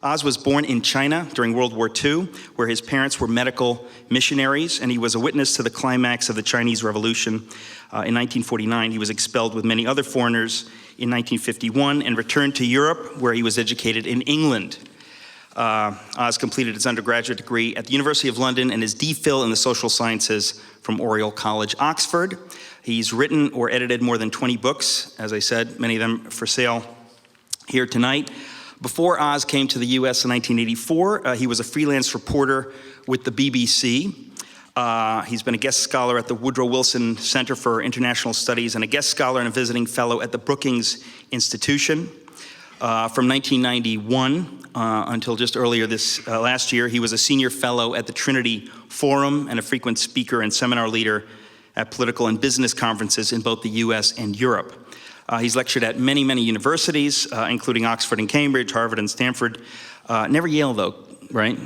Oz was born in China during World War II, where his parents were medical missionaries, and he was a witness to the climax of the Chinese Revolution. In 1949, he was expelled with many other foreigners in 1951 and returned to Europe, where he was educated in England. Oz completed his undergraduate degree at the University of London and his DPhil in the social sciences from Oriel College, Oxford. He's written or edited more than 20 books, as I said, many of them for sale here tonight. Before Oz came to the US in 1984, he was a freelance reporter with the BBC. He's been a guest scholar at the Woodrow Wilson Center for International Studies and a guest scholar and a visiting fellow at the Brookings Institution. From 1991 until just earlier this last year, he was a senior fellow at the Trinity Forum and a frequent speaker and seminar leader at political and business conferences in both the US and Europe. He's lectured at many, many universities, including Oxford and Cambridge, Harvard and Stanford. Never Yale, though, right?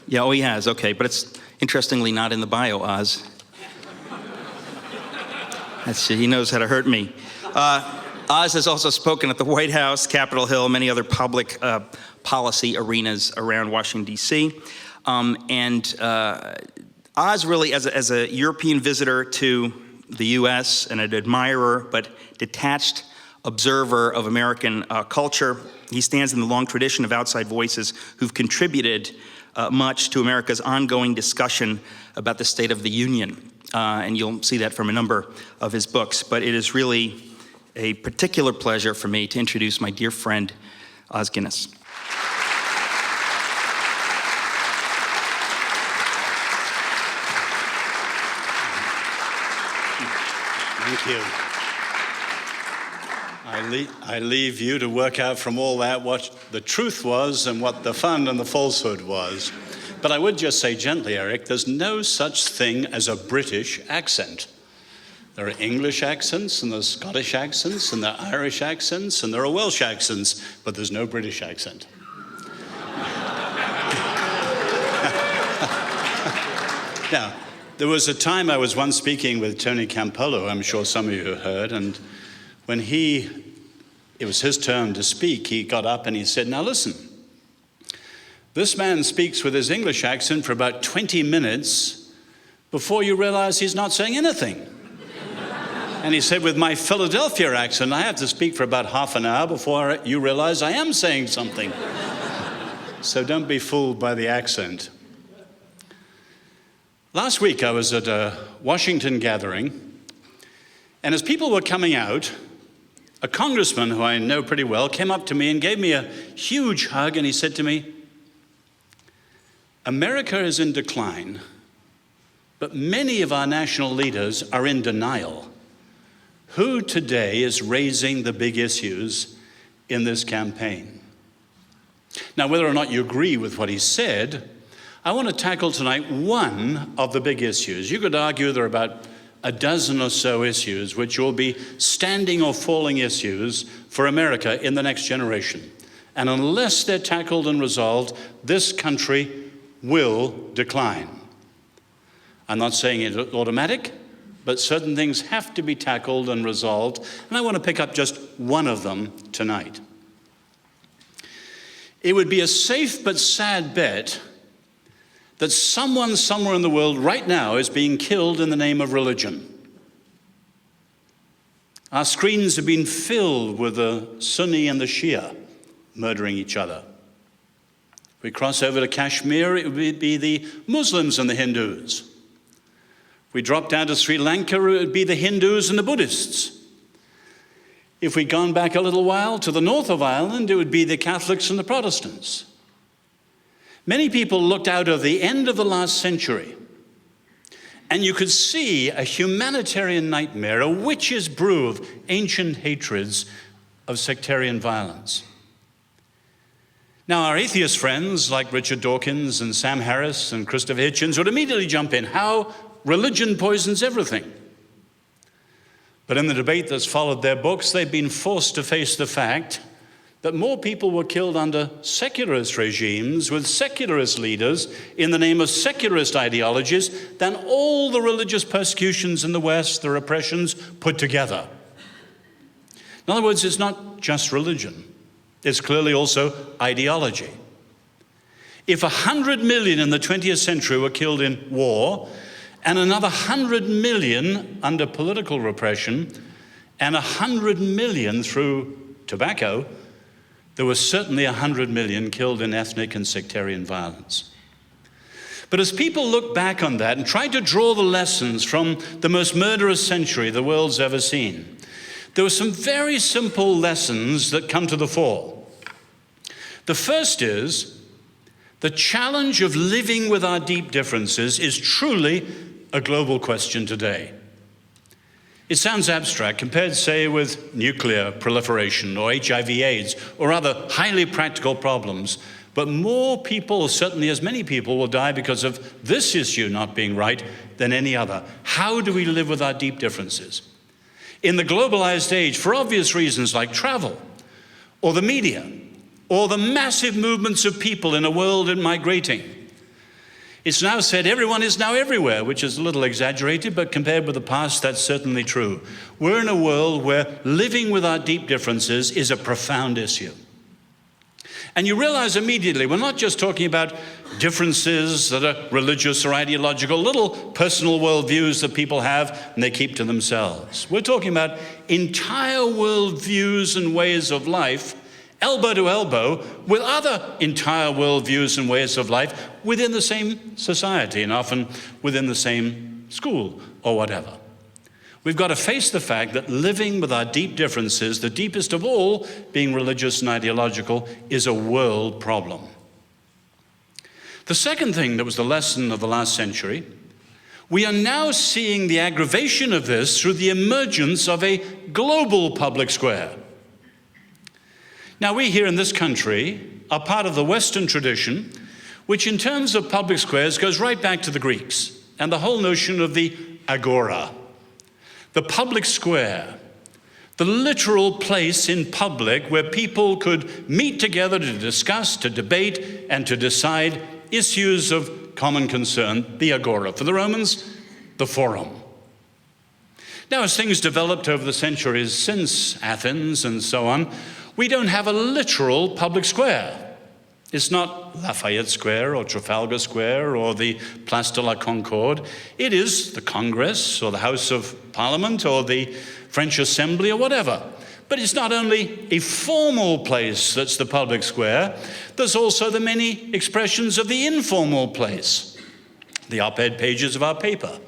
Yeah, oh, he has, okay. But it's interestingly not in the bio, Oz. He knows how to hurt me. Oz has also spoken at the White House, Capitol Hill, many other public policy arenas around Washington, D.C. Oz really, as a European visitor to the U.S. and an admirer but detached observer of American culture, he stands in the long tradition of outside voices who've contributed much to America's ongoing discussion about the state of the Union. And you'll see that from a number of his books. But it is really a particular pleasure for me to introduce my dear friend, Oz Guinness. Thank you. I leave you to work out from all that what the truth was and what the fun and the falsehood was. But I would just say gently, Eric, there's no such thing as a British accent. There are English accents, and there's Scottish accents, and there are Irish accents, and there are Welsh accents, but there's no British accent. Now, there was a time I was once speaking with Tony Campolo, I'm sure some of you have heard, and when it was his turn to speak, he got up and he said, now listen, this man speaks with his English accent for about 20 minutes before you realize he's not saying anything. And he said, with my Philadelphia accent, I have to speak for about half an hour before you realize I am saying something. So don't be fooled by the accent. Last week, I was at a Washington gathering, and as people were coming out, a congressman who I know pretty well came up to me and gave me a huge hug, and he said to me, America is in decline, but many of our national leaders are in denial. Who today is raising the big issues in this campaign? Now, whether or not you agree with what he said, I want to tackle tonight one of the big issues. You could argue there are about a dozen or so issues which will be standing or falling issues for America in the next generation. And unless they're tackled and resolved, this country will decline. I'm not saying it's automatic, but certain things have to be tackled and resolved, and I want to pick up just one of them tonight. It would be a safe but sad bet that someone somewhere in the world right now is being killed in the name of religion. Our screens have been filled with the Sunni and the Shia murdering each other. If we cross over to Kashmir, it would be the Muslims and the Hindus. If we drop down to Sri Lanka, it would be the Hindus and the Buddhists. If we'd gone back a little while to the north of Ireland, it would be the Catholics and the Protestants. Many people looked out of the end of the last century, and you could see a humanitarian nightmare, a witch's brew of ancient hatreds of sectarian violence. Now, our atheist friends like Richard Dawkins and Sam Harris and Christopher Hitchens would immediately jump in. How religion poisons everything. But in the debate that's followed their books, they've been forced to face the fact that more people were killed under secularist regimes with secularist leaders in the name of secularist ideologies than all the religious persecutions in the West, the repressions put together. In other words, it's not just religion. It's clearly also ideology. if 100 million in the 20th century were killed in war, and another 100 million under political repression, and 100 million through tobacco, there were certainly 100 million killed in ethnic and sectarian violence. But as people look back on that and try to draw the lessons from the most murderous century the world's ever seen, there were some very simple lessons that come to the fore. The first is, the challenge of living with our deep differences is truly a global question today. It sounds abstract compared, say, with nuclear proliferation or HIV/AIDS or other highly practical problems. But more people, certainly as many people, will die because of this issue not being right than any other. How do we live with our deep differences? In the globalized age, for obvious reasons like travel, or the media, or the massive movements of people in a world migrating, it's now said everyone is now everywhere, which is a little exaggerated, but compared with the past, that's certainly true. We're in a world where living with our deep differences is a profound issue. And you realize immediately, we're not just talking about differences that are religious or ideological, little personal worldviews that people have and they keep to themselves. We're talking about entire worldviews and ways of life, elbow to elbow, with other entire worldviews and ways of life within the same society and often within the same school or whatever. We've got to face the fact that living with our deep differences, the deepest of all being religious and ideological, is a world problem. The second thing that was the lesson of the last century, we are now seeing the aggravation of this through the emergence of a global public square. Now, we here in this country are part of the Western tradition, which in terms of public squares goes right back to the Greeks and the whole notion of the agora. The public square, the literal place in public where people could meet together to discuss, to debate, and to decide issues of common concern, the agora. For the Romans, the forum. Now, as things developed over the centuries since Athens and so on, we don't have a literal public square. It's not Lafayette Square or Trafalgar Square or the Place de la Concorde. It is the Congress or the House of Parliament or the French Assembly or whatever. But it's not only a formal place that's the public square, there's also the many expressions of the informal place. The op-ed pages of our paper,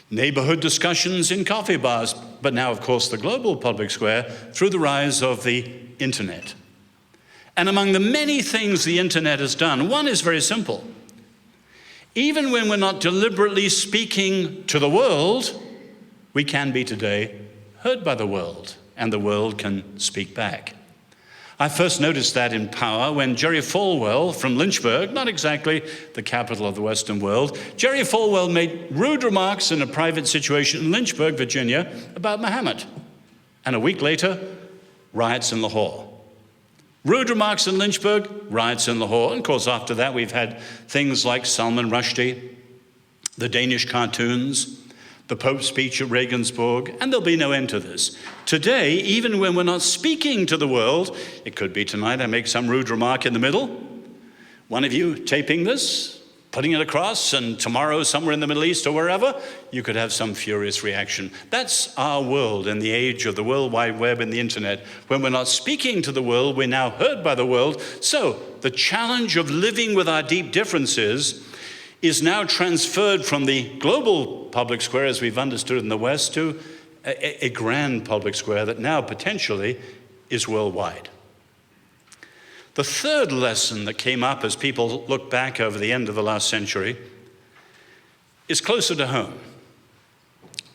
neighborhood discussions in coffee bars, but now, of course, the global public square through the rise of the internet. And among the many things the internet has done, one is very simple. Even when we're not deliberately speaking to the world, we can be today heard by the world, and the world can speak back. I first noticed that in power when Jerry Falwell from Lynchburg, not exactly the capital of the Western world, Jerry Falwell made rude remarks in a private situation in Lynchburg, Virginia, about Muhammad. And a week later, riots in Lahore. Rude remarks in Lynchburg, riots in Lahore. And of course, after that, we've had things like Salman Rushdie, the Danish cartoons, the Pope's speech at Regensburg, and there'll be no end to this. Today, even when we're not speaking to the world, it could be tonight I make some rude remark in the middle, one of you taping this, putting it across, and tomorrow somewhere in the Middle East or wherever, you could have some furious reaction. That's our world in the age of the World Wide Web and the internet. When we're not speaking to the world, we're now heard by the world. So the challenge of living with our deep differences is now transferred from the global public square, as we've understood in the West, to a grand public square that now potentially is worldwide. The third lesson that came up as people look back over the end of the last century is closer to home.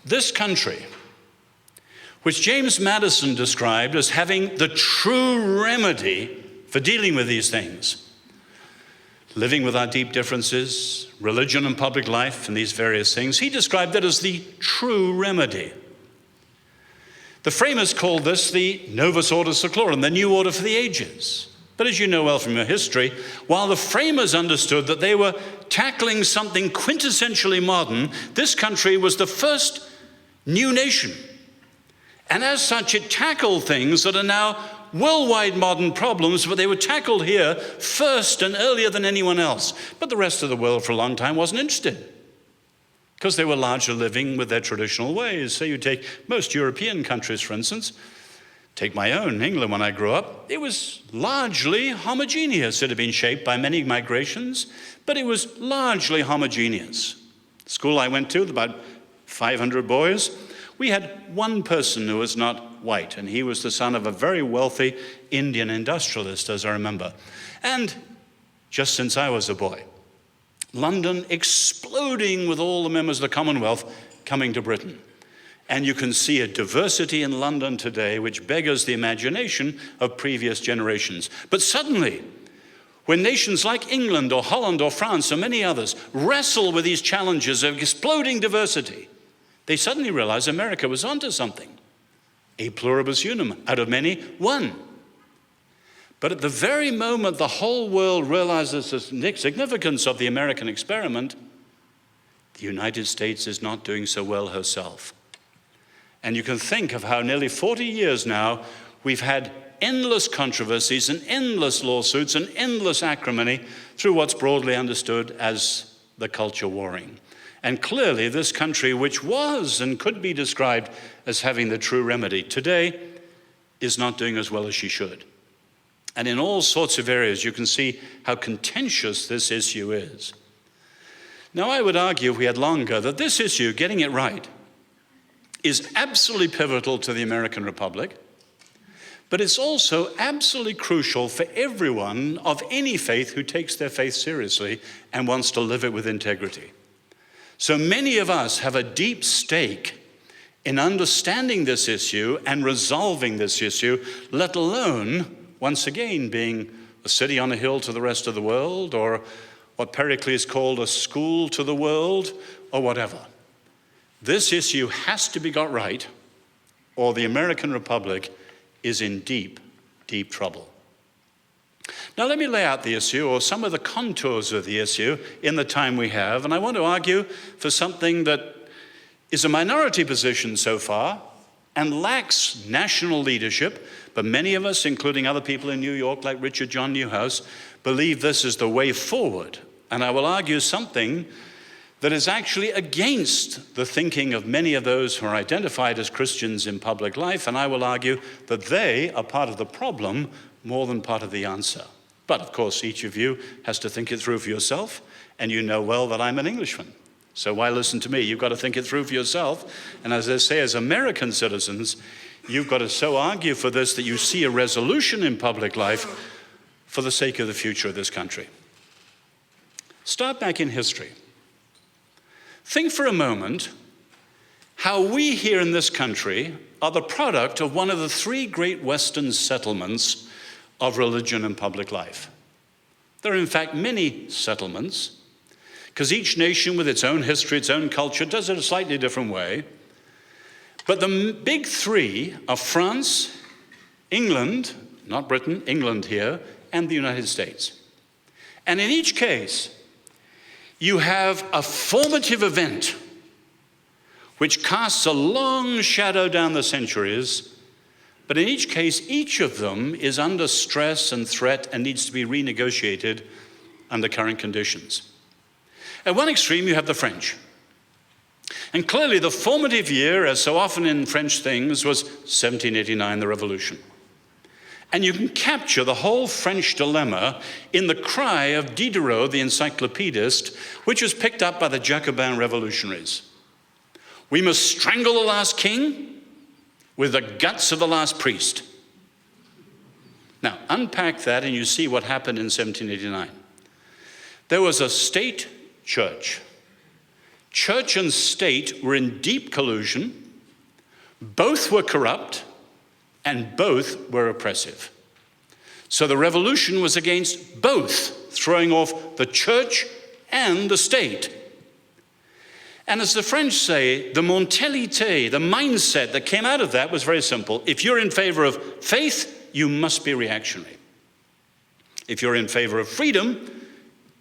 This country, which James Madison described as having the true remedy for dealing with these things, living with our deep differences, religion and public life, and these various things, he described that as the true remedy. The framers called this the Novus Ordo Seclorum, the new order for the ages. But as you know well from your history, while the framers understood that they were tackling something quintessentially modern, this country was the first new nation. And as such, it tackled things that are now worldwide modern problems, but they were tackled here first and earlier than anyone else. But the rest of the world for a long time wasn't interested, because they were largely living with their traditional ways. So you take most European countries, for instance. Take my own, England, when I grew up. It was largely homogeneous. It had been shaped by many migrations, but it was largely homogeneous. The school I went to, about 500 boys, we had one person who was not white, and he was the son of a very wealthy Indian industrialist, as I remember. And just since I was a boy, London exploding with all the members of the Commonwealth coming to Britain. And you can see a diversity in London today which beggars the imagination of previous generations. But suddenly, when nations like England or Holland or France or many others wrestle with these challenges of exploding diversity, they suddenly realize America was onto something. A pluribus unum, out of many, one. But at the very moment the whole world realizes the significance of the American experiment, the United States is not doing so well herself. And you can think of how nearly 40 years now we've had endless controversies and endless lawsuits and endless acrimony through what's broadly understood as the culture warring. And clearly this country, which was and could be described as having the true remedy, today is not doing as well as she should. And in all sorts of areas you can see how contentious this issue is. Now I would argue, if we had longer, that this issue, getting it right, is absolutely pivotal to the American Republic, but it's also absolutely crucial for everyone of any faith who takes their faith seriously and wants to live it with integrity. So many of us have a deep stake in understanding this issue and resolving this issue, let alone, once again, being a city on a hill to the rest of the world, or what Pericles called a school to the world, or whatever. This issue has to be got right, or the American Republic is in deep, deep trouble. Now let me lay out the issue, or some of the contours of the issue, in the time we have, and I want to argue for something that is a minority position so far and lacks national leadership, but many of us, including other people in New York like Richard John Newhouse, believe this is the way forward. And I will argue something that is actually against the thinking of many of those who are identified as Christians in public life, and I will argue that they are part of the problem more than part of the answer. But of course, each of you has to think it through for yourself, and you know well that I'm an Englishman. So why listen to me? You've got to think it through for yourself, and as I say, as American citizens, you've got to so argue for this that you see a resolution in public life for the sake of the future of this country. Start back in history. Think for a moment how we here in this country are the product of one of the three great Western settlements of religion and public life. There are in fact many settlements, because each nation with its own history, its own culture, does it a slightly different way. But the big three are France, England, not Britain, England here, and the United States. And in each case, you have a formative event which casts a long shadow down the centuries, but in each case, each of them is under stress and threat and needs to be renegotiated under current conditions. At one extreme, you have the French. And clearly, the formative year, as so often in French things, was 1789, the Revolution. And you can capture the whole French dilemma in the cry of Diderot, the encyclopedist, which was picked up by the Jacobin revolutionaries. We must strangle the last king with the guts of the last priest. Now, unpack that and you see what happened in 1789. There was a state church. Church and state were in deep collusion. Both were corrupt. And both were oppressive. So the revolution was against both, throwing off the church and the state. And as the French say, the mentalité, the mindset that came out of that was very simple. If you're in favor of faith, you must be reactionary. If you're in favor of freedom,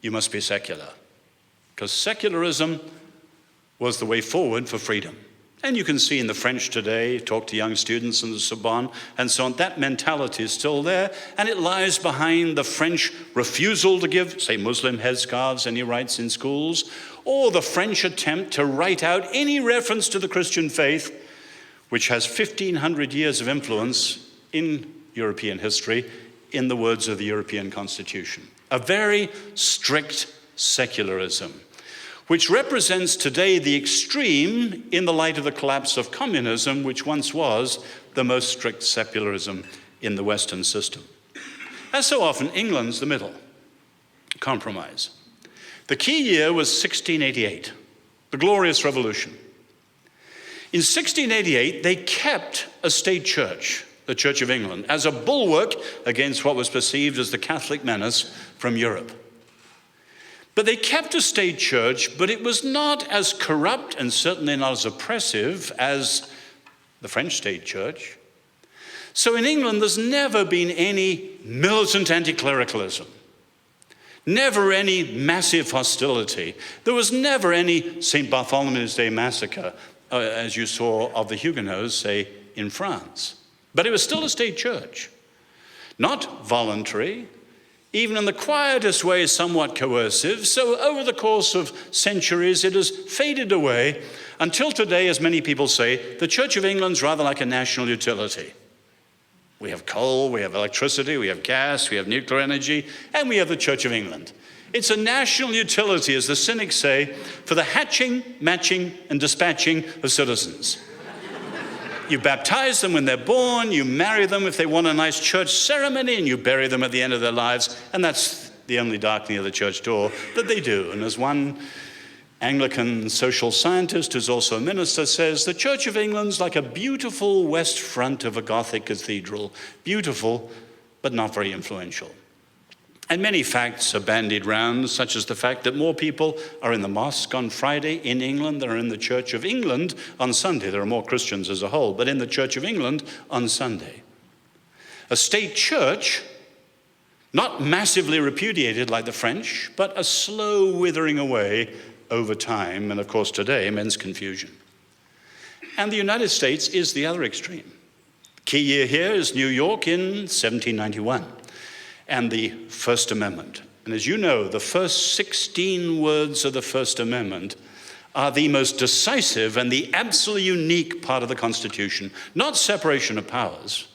you must be secular. Because secularism was the way forward for freedom. And you can see in the French today, talk to young students in the Sorbonne and so on, that mentality is still there, and it lies behind the French refusal to give, say, Muslim headscarves any rights in schools, or the French attempt to write out any reference to the Christian faith, which has 1,500 years of influence in European history, in the words of the European Constitution. A very strict secularism, which represents today the extreme in the light of the collapse of communism, which once was the most strict secularism in the Western system. As so often, England's the middle, compromise. The key year was 1688, the Glorious Revolution. In 1688, they kept a state church, the Church of England, as a bulwark against what was perceived as the Catholic menace from Europe. But they kept a state church, but it was not as corrupt and certainly not as oppressive as the French state church. So in England, there's never been any militant anti-clericalism, never any massive hostility. There was never any St. Bartholomew's Day massacre, as you saw of the Huguenots, say, in France. But it was still a state church, not voluntary, even in the quietest way, somewhat coercive. So over the course of centuries, it has faded away until today, as many people say, the Church of England's rather like a national utility. We have coal, we have electricity, we have gas, we have nuclear energy, and we have the Church of England. It's a national utility, as the cynics say, for the hatching, matching, and dispatching of citizens. You baptize them when they're born, you marry them if they want a nice church ceremony, and you bury them at the end of their lives, and that's the only darkening of the church door that they do. And as one Anglican social scientist who's also a minister says, the Church of England's like a beautiful west front of a Gothic cathedral. Beautiful, but not very influential. And many facts are bandied round, such as the fact that more people are in the mosque on Friday in England than are in the Church of England on Sunday. There are more Christians as a whole, but in the Church of England on Sunday. A state church, not massively repudiated like the French, but a slow withering away over time, and of course today, immense confusion. And the United States is the other extreme. Key year here is New York in 1791. And the First Amendment. And as you know, the first 16 words of the First Amendment are the most decisive and the absolutely unique part of the Constitution, not separation of powers.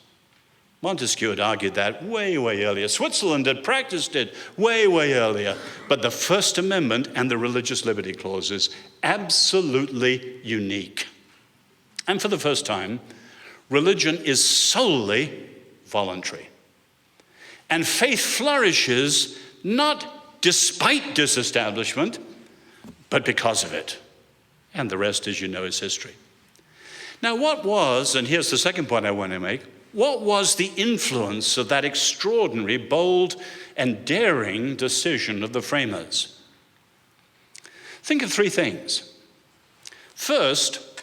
Montesquieu had argued that way, way earlier. Switzerland had practiced it way, way earlier. But the First Amendment and the religious liberty clauses, absolutely unique. And for the first time, religion is solely voluntary. And faith flourishes not despite disestablishment, but because of it. And the rest, as you know, is history. Now, what was, and here's the second point I want to make, what was the influence of that extraordinary, bold, and daring decision of the framers? Think of three things. First,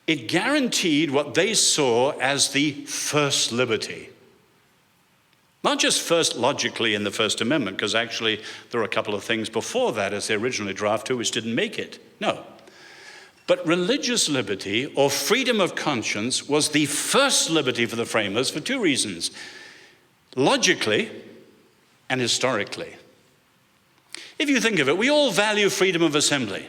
it guaranteed what they saw as the first liberty. Not just first logically in the First Amendment, because actually there were a couple of things before that as they originally drafted which didn't make it. No. But religious liberty or freedom of conscience was the first liberty for the framers for two reasons. Logically and historically. If you think of it, we all value freedom of assembly.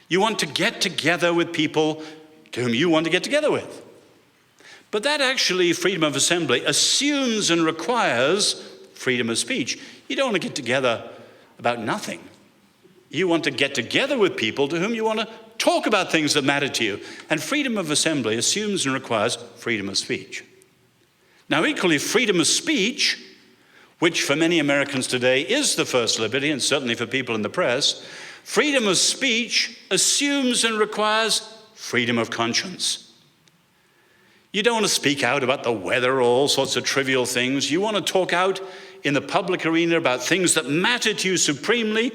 You want to get together with people to whom you want to get together with. But that actually, freedom of assembly, assumes and requires freedom of speech. You don't want to get together about nothing. You want to get together with people to whom you want to talk about things that matter to you. And freedom of assembly assumes and requires freedom of speech. Now, equally, freedom of speech, which for many Americans today is the first liberty, and certainly for people in the press, freedom of speech assumes and requires freedom of conscience. You don't want to speak out about the weather or all sorts of trivial things. You want to talk out in the public arena about things that matter to you supremely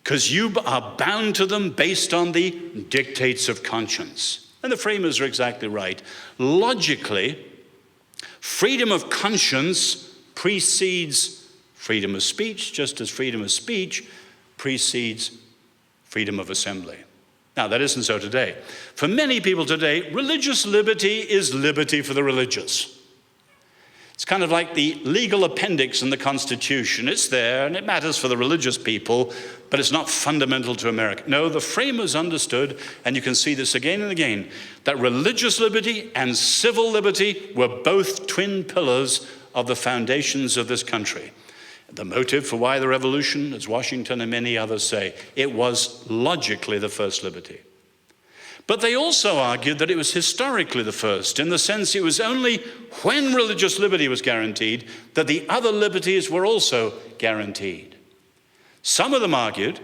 because you are bound to them based on the dictates of conscience. And the framers are exactly right. Logically, freedom of conscience precedes freedom of speech, just as freedom of speech precedes freedom of assembly. Now, that isn't so today. For many people today, religious liberty is liberty for the religious. It's kind of like the legal appendix in the Constitution. It's there and it matters for the religious people, but it's not fundamental to America. No, the framers understood, and you can see this again and again, that religious liberty and civil liberty were both twin pillars of the foundations of this country. The motive for why the revolution, as Washington and many others say, it was logically the first liberty. But they also argued that it was historically the first, in the sense it was only when religious liberty was guaranteed that the other liberties were also guaranteed. Some of them argued,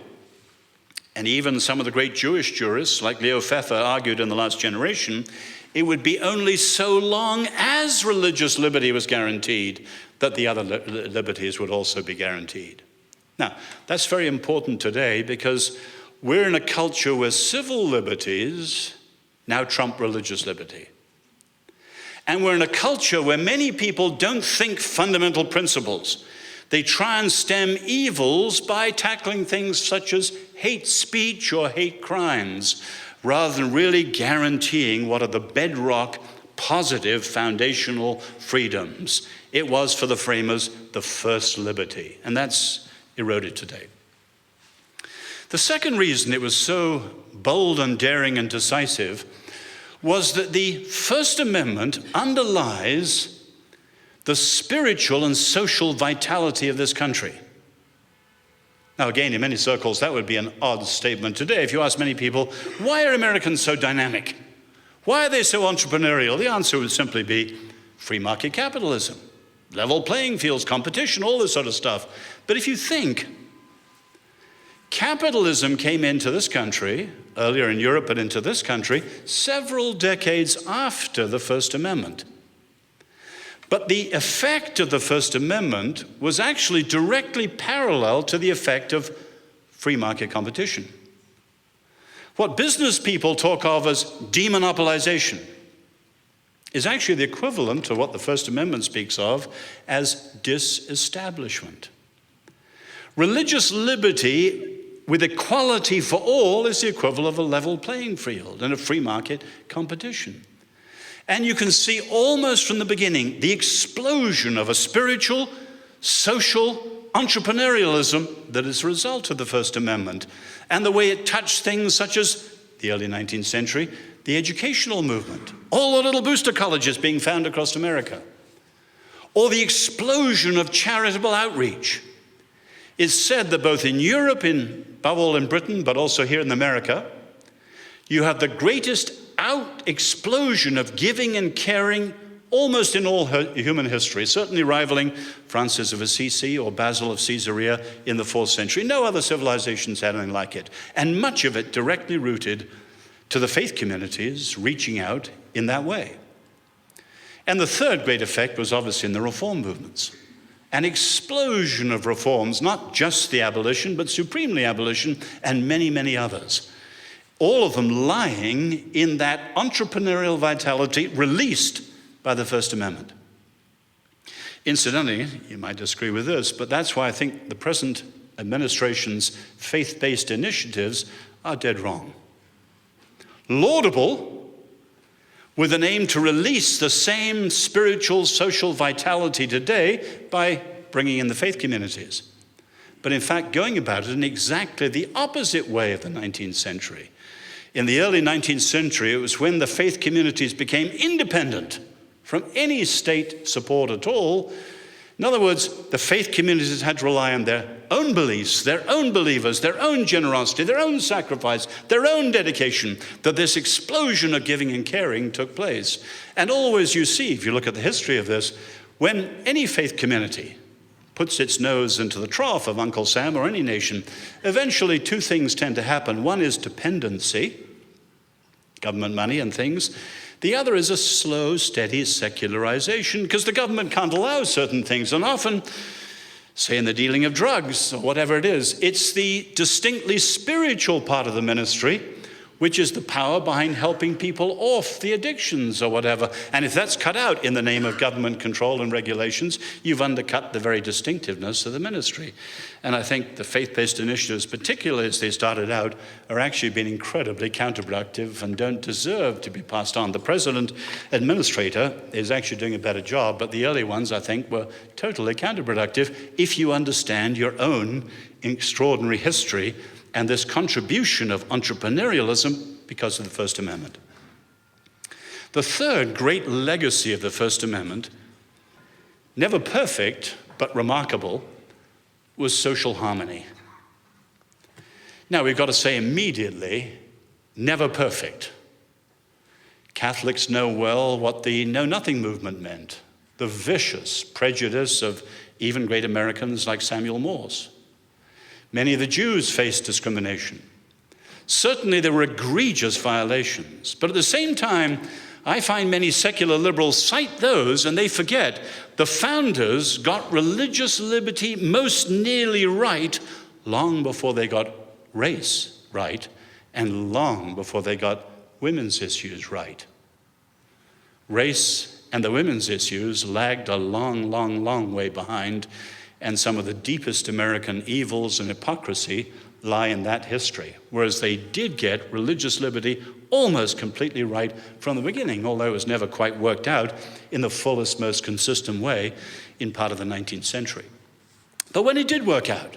and even some of the great Jewish jurists like Leo Pfeffer argued in the last generation, it would be only so long as religious liberty was guaranteed that the other liberties would also be guaranteed. Now, that's very important today because we're in a culture where civil liberties now trump religious liberty. And we're in a culture where many people don't think fundamental principles. They try and stem evils by tackling things such as hate speech or hate crimes, rather than really guaranteeing what are the bedrock, positive, foundational freedoms. It was, for the framers, the first liberty, and that's eroded today. The second reason it was so bold and daring and decisive was that the First Amendment underlies the spiritual and social vitality of this country. Now, again, in many circles, that would be an odd statement today. If you ask many people, why are Americans so dynamic? Why are they so entrepreneurial? The answer would simply be free market capitalism, level playing fields, competition, all this sort of stuff. But if you think, capitalism came into this country, earlier in Europe, but into this country, several decades after the First Amendment. But the effect of the First Amendment was actually directly parallel to the effect of free market competition. What business people talk of as demonopolization is actually the equivalent to what the First Amendment speaks of as disestablishment. Religious liberty with equality for all is the equivalent of a level playing field and a free market competition. And you can see almost from the beginning the explosion of a spiritual, social entrepreneurialism that is a result of the First Amendment, and the way it touched things such as the early 19th century, the educational movement, all the little booster colleges being found across America, or the explosion of charitable outreach. It's said that both in Europe, above all in Britain, but also here in America, you have the greatest explosion of giving and caring almost in all human history, certainly rivaling Francis of Assisi or Basil of Caesarea in the 4th century. No other civilizations had anything like it. And much of it directly rooted to the faith communities reaching out in that way. And the third great effect was obviously in the reform movements. An explosion of reforms, not just the abolition, but supremely abolition, and many, many others. All of them lying in that entrepreneurial vitality released by the First Amendment. Incidentally, you might disagree with this, but that's why I think the present administration's faith-based initiatives are dead wrong. Laudable, with an aim to release the same spiritual, social vitality today by bringing in the faith communities. But in fact, going about it in exactly the opposite way of the 19th century. In the early 19th century, it was when the faith communities became independent from any state support at all. In other words, the faith communities had to rely on their own beliefs, their own believers, their own generosity, their own sacrifice, their own dedication, that this explosion of giving and caring took place. And always you see, if you look at the history of this, when any faith community puts its nose into the trough of Uncle Sam or any nation, eventually two things tend to happen. One is dependency, government money and things. The other is a slow, steady secularization, because the government can't allow certain things. And often, say in the dealing of drugs or whatever it is, it's the distinctly spiritual part of the ministry which is the power behind helping people off the addictions or whatever. And if that's cut out in the name of government control and regulations, you've undercut the very distinctiveness of the ministry. And I think the faith-based initiatives, particularly as they started out, are actually being incredibly counterproductive and don't deserve to be passed on. The president administrator is actually doing a better job, but the early ones, I think, were totally counterproductive if you understand your own extraordinary history and this contribution of entrepreneurialism because of the First Amendment. The third great legacy of the First Amendment, never perfect but remarkable, was social harmony. Now we've got to say immediately, never perfect. Catholics know well what the Know-Nothing movement meant, the vicious prejudice of even great Americans like Samuel Morse. Many of the Jews faced discrimination. Certainly there were egregious violations, but at the same time, I find many secular liberals cite those and they forget the founders got religious liberty most nearly right long before they got race right and long before they got women's issues right. Race and the women's issues lagged a long, long, long way behind, and some of the deepest American evils and hypocrisy lie in that history, whereas they did get religious liberty almost completely right from the beginning, although it was never quite worked out in the fullest, most consistent way in part of the 19th century. But when it did work out,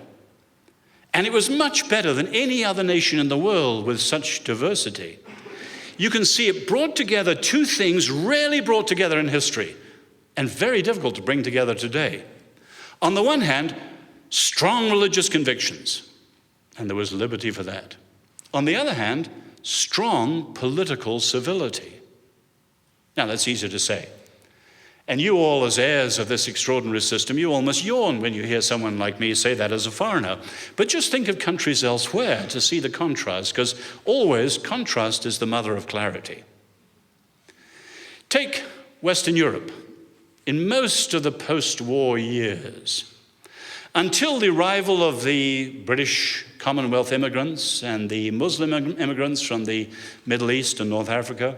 and it was much better than any other nation in the world with such diversity, you can see it brought together two things rarely brought together in history and very difficult to bring together today. On the one hand, strong religious convictions, and there was liberty for that. On the other hand, strong political civility. Now, that's easy to say. And you all, as heirs of this extraordinary system, you almost yawn when you hear someone like me say that as a foreigner. But just think of countries elsewhere to see the contrast, because always contrast is the mother of clarity. Take Western Europe. In most of the post-war years, until the arrival of the British Commonwealth immigrants and the Muslim immigrants from the Middle East and North Africa,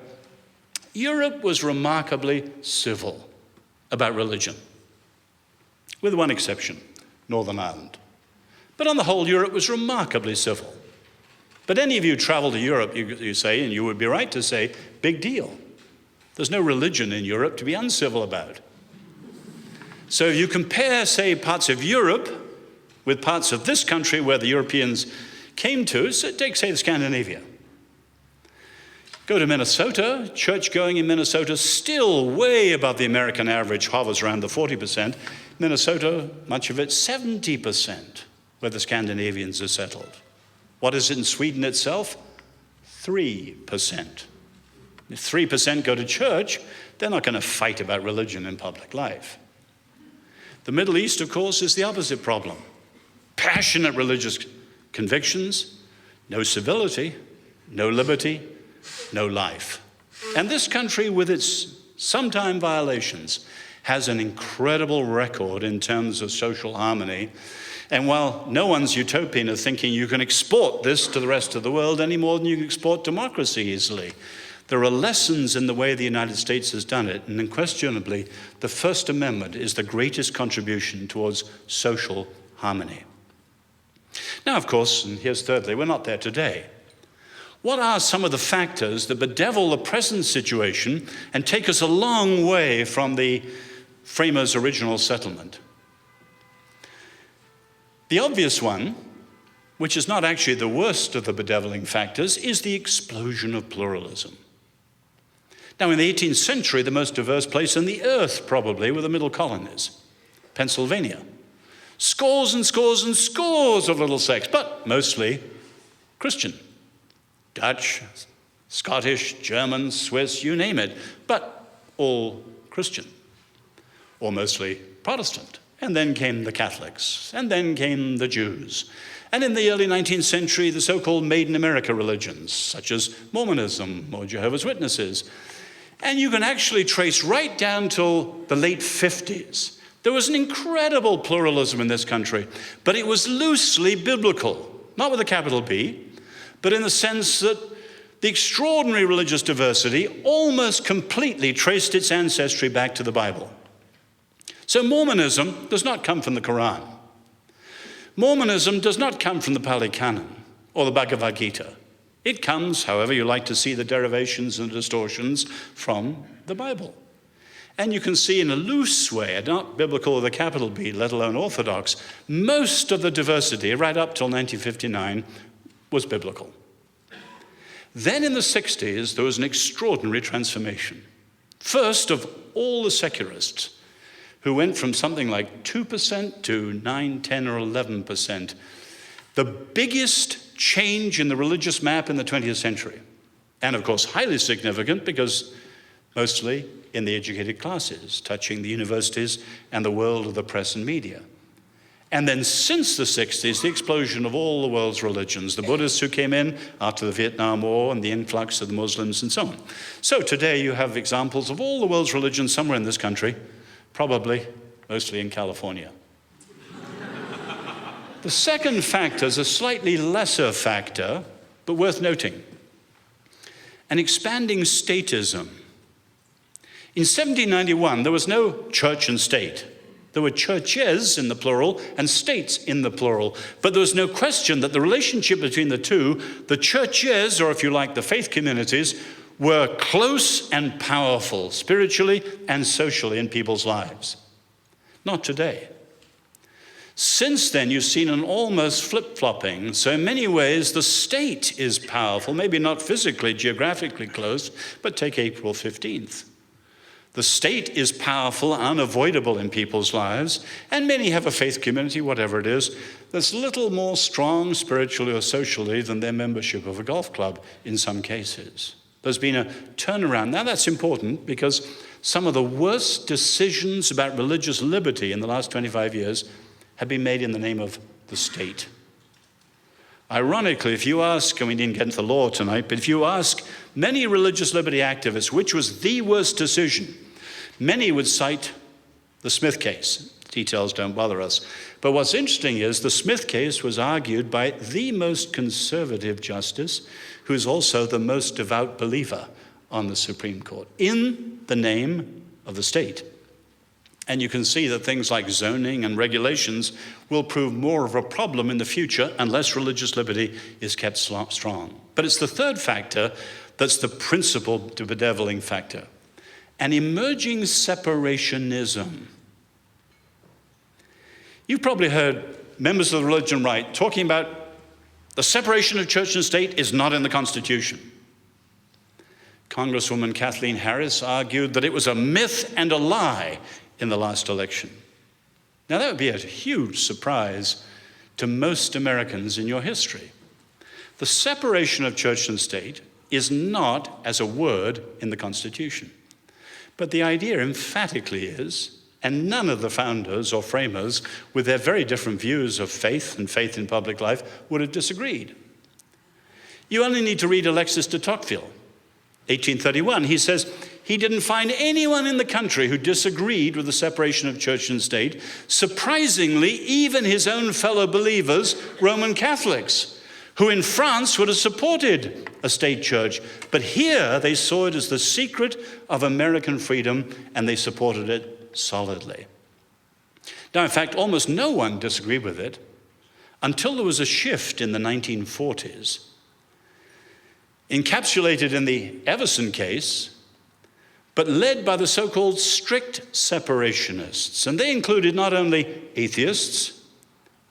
Europe was remarkably civil about religion, with one exception, Northern Ireland. But on the whole, Europe was remarkably civil. But any of you travel to Europe, you say, and you would be right to say, big deal. There's no religion in Europe to be uncivil about. So if you compare, say, parts of Europe with parts of this country where the Europeans came to, so take, say, Scandinavia. Go to Minnesota, church-going in Minnesota, still way above the American average, hovers around the 40%. Minnesota, much of it, 70%, where the Scandinavians are settled. What is it in Sweden itself? 3%. If 3% go to church, they're not going to fight about religion in public life. The Middle East, of course, is the opposite problem. Passionate religious convictions, no civility, no liberty, no life. And this country, with its sometime violations, has an incredible record in terms of social harmony. And while no one's utopian of thinking you can export this to the rest of the world any more than you can export democracy easily, there are lessons in the way the United States has done it, and unquestionably, the First Amendment is the greatest contribution towards social harmony. Now, of course, and here's thirdly, we're not there today. What are some of the factors that bedevil the present situation and take us a long way from the framers' original settlement? The obvious one, which is not actually the worst of the bedeviling factors, is the explosion of pluralism. Now, in the 18th century, the most diverse place on the earth, probably, were the Middle Colonies, Pennsylvania. Scores and scores and scores of little sects, but mostly Christian. Dutch, Scottish, German, Swiss, you name it, but all Christian, or mostly Protestant. And then came the Catholics, and then came the Jews. And in the early 19th century, the so-called Made in America religions, such as Mormonism or Jehovah's Witnesses. And you can actually trace right down till the late 50s. There was an incredible pluralism in this country, but it was loosely biblical, not with a capital B, but in the sense that the extraordinary religious diversity almost completely traced its ancestry back to the Bible. So Mormonism does not come from the Quran. Mormonism does not come from the Pali Canon or the Bhagavad Gita. It comes, however you like to see the derivations and distortions, from the Bible. And you can see in a loose way, not biblical with a capital B, let alone orthodox, most of the diversity right up till 1959 was biblical. Then in the 60s, there was an extraordinary transformation. First of all the secularists, who went from something like 2% to 9, 10, or 11%, the biggest change in the religious map in the 20th century. And of course, highly significant because mostly in the educated classes, touching the universities and the world of the press and media. And then since the 60s, the explosion of all the world's religions, the Buddhists who came in after the Vietnam War and the influx of the Muslims and so on. So today you have examples of all the world's religions somewhere in this country, probably mostly in California. The second factor is a slightly lesser factor, but worth noting. An expanding statism. In 1791, there was no church and state. There were churches in the plural and states in the plural. But there was no question that the relationship between the two, the churches, or if you like, the faith communities, were close and powerful spiritually and socially in people's lives. Not today. Since then, you've seen an almost flip-flopping. So in many ways, the state is powerful, maybe not physically, geographically close, but take April 15th. The state is powerful, unavoidable in people's lives, and many have a faith community, whatever it is, that's little more strong spiritually or socially than their membership of a golf club in some cases. There's been a turnaround. Now that's important because some of the worst decisions about religious liberty in the last 25 years have been made in the name of the state. Ironically, if you ask, and we didn't get into the law tonight, but if you ask many religious liberty activists which was the worst decision, many would cite the Smith case. Details don't bother us. But what's interesting is the Smith case was argued by the most conservative justice, who's also the most devout believer on the Supreme Court, in the name of the state. And you can see that things like zoning and regulations will prove more of a problem in the future unless religious liberty is kept strong. But it's the third factor that's the principal bedeviling factor. An emerging separationism. You've probably heard members of the religion right talking about the separation of church and state is not in the Constitution. Congresswoman Kathleen Harris argued that it was a myth and a lie in the last election. Now that would be a huge surprise to most Americans in your history. The separation of church and state is not as a word in the Constitution. But the idea emphatically is, and none of the founders or framers, with their very different views of faith and faith in public life, would have disagreed. You only need to read Alexis de Tocqueville, 1831. He says he didn't find anyone in the country who disagreed with the separation of church and state. Surprisingly, even his own fellow believers, Roman Catholics, who in France would have supported a state church. But here they saw it as the secret of American freedom, and they supported it solidly. Now, in fact, almost no one disagreed with it until there was a shift in the 1940s. Encapsulated in the Everson case, but led by the so-called strict separationists. And they included not only atheists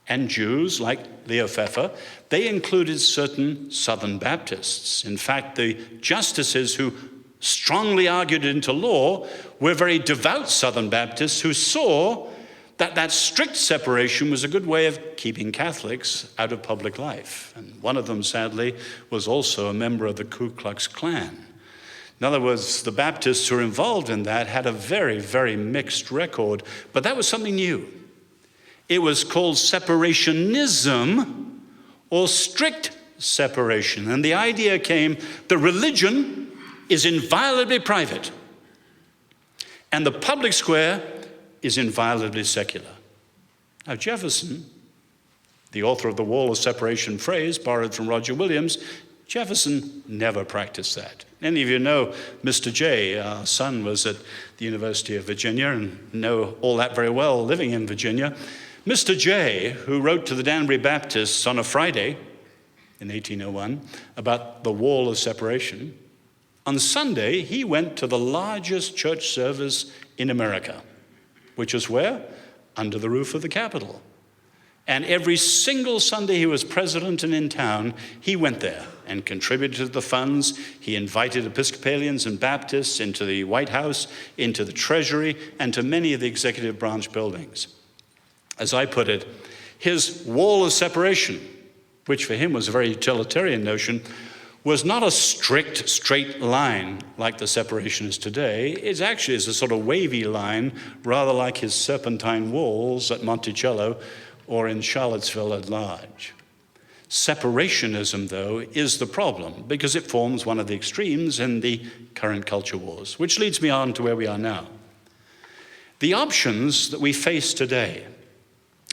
and Jews like Leo Pfeffer, they included certain Southern Baptists. In fact, the justices who strongly argued it into law were very devout Southern Baptists who saw that that strict separation was a good way of keeping Catholics out of public life. And one of them, sadly, was also a member of the Ku Klux Klan. In other words, the Baptists who were involved in that had a very, very mixed record. But that was something new. It was called separationism or strict separation. And the idea came that religion is inviolably private and the public square is inviolably secular. Now, Jefferson, the author of the Wall of Separation phrase, borrowed from Roger Williams, Jefferson never practiced that. Any of you know Mr. J. Our son was at the University of Virginia and know all that very well, living in Virginia. Mr. J., who wrote to the Danbury Baptists on a Friday in 1801 about the wall of separation, on Sunday he went to the largest church service in America, which was where? Under the roof of the Capitol. And every single Sunday he was president and in town, he went there and contributed to the funds. He invited Episcopalians and Baptists into the White House, into the Treasury, and to many of the executive branch buildings. As I put it, his wall of separation, which for him was a very utilitarian notion, was not a strict, straight line like the separation is today. It actually is a sort of wavy line, rather like his serpentine walls at Monticello or in Charlottesville at large. Separationism, though, is the problem because it forms one of the extremes in the current culture wars, which leads me on to where we are now. The options that we face today,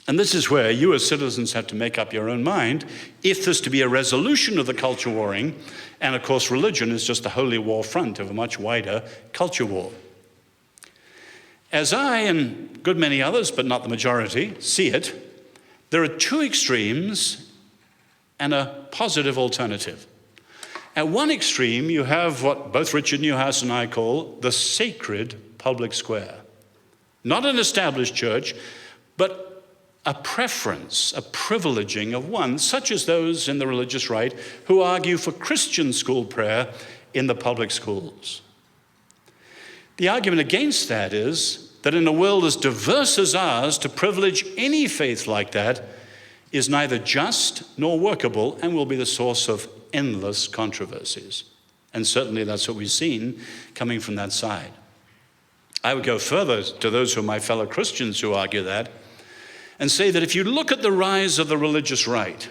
and this is where you as citizens have to make up your own mind, if there's to be a resolution of the culture warring, and of course religion is just the holy war front of a much wider culture war. As I and a good many others, but not the majority, see it, there are two extremes and a positive alternative. At one extreme, you have what both Richard Newhouse and I call the sacred public square. Not an established church, but a preference, a privileging of one, such as those in the religious right who argue for Christian school prayer in the public schools. The argument against that is that in a world as diverse as ours, to privilege any faith like that is neither just nor workable and will be the source of endless controversies. And certainly that's what we've seen coming from that side. I would go further to those who are my fellow Christians who argue that and say that if you look at the rise of the religious right